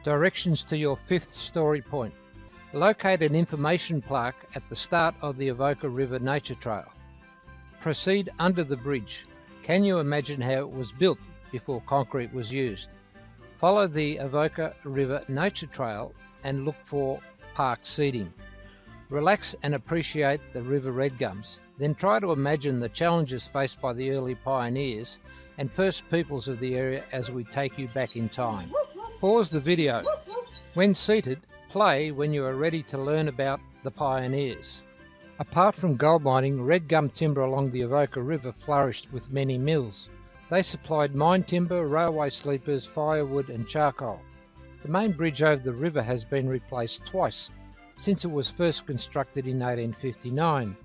Directions to your 5th story point. Locate an information plaque at the start of the Avoca River Nature Trail. Proceed under the bridge. Can you imagine how it was built before concrete was used? Follow the Avoca River Nature Trail and look for park seating. Relax and appreciate the river red gums. Then try to imagine the challenges faced by the early pioneers and first peoples of the area as we take you back in time. Pause the video. When seated, play when you are ready to learn about the pioneers. Apart from gold mining, red gum timber along the Avoca River flourished with many mills. They supplied mine timber, railway sleepers, firewood and charcoal. The main bridge over the river has been replaced twice since it was first constructed in 1859.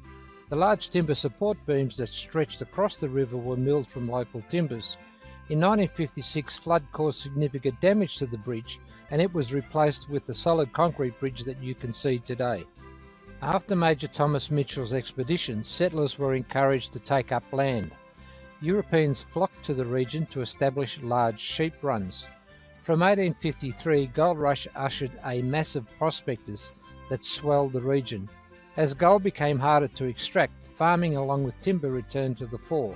The large timber support beams that stretched across the river were milled from local timbers. In 1956, flood caused significant damage to the bridge and it was replaced with the solid concrete bridge that you can see today. After Major Thomas Mitchell's expedition, settlers were encouraged to take up land. Europeans flocked to the region to establish large sheep runs. From 1853, gold rush ushered a massive prospectus that swelled the region. As gold became harder to extract, farming along with timber returned to the fore.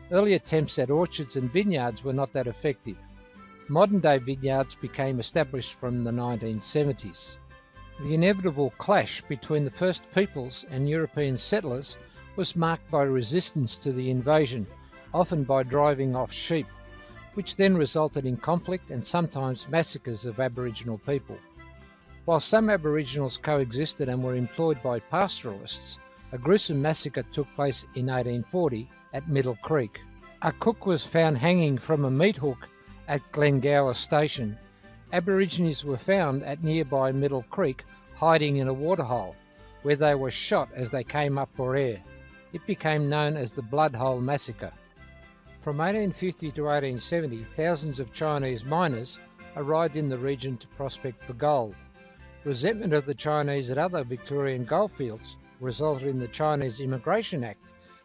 Early attempts at orchards and vineyards were not that effective. Modern-day vineyards became established from the 1970s. The inevitable clash between the first peoples and European settlers was marked by resistance to the invasion, often by driving off sheep, which then resulted in conflict and sometimes massacres of Aboriginal people. While some Aboriginals coexisted and were employed by pastoralists, a gruesome massacre took place in 1840 at Middle Creek. A cook was found hanging from a meat hook at Glengower Station. Aborigines were found at nearby Middle Creek hiding in a waterhole, where they were shot as they came up for air. It became known as the Blood Hole Massacre. From 1850 to 1870, thousands of Chinese miners arrived in the region to prospect for gold. Resentment of the Chinese at other Victorian goldfields resulted in the Chinese Immigration Act,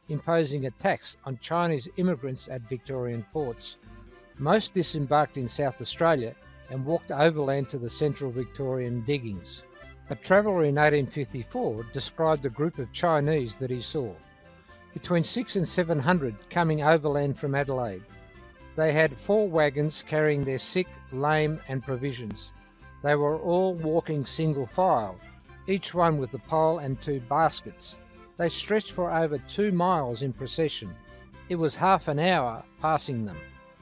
imposing a tax on Chinese immigrants at Victorian ports. Most disembarked in South Australia and walked overland to the central Victorian diggings. A traveller in 1854 described a group of Chinese that he saw, between 600 and 700 coming overland from Adelaide. They had 4 wagons carrying their sick, lame and provisions. They were all walking single file, each one with a pole and 2 baskets. They stretched for over 2 miles in procession. It was half an hour passing them.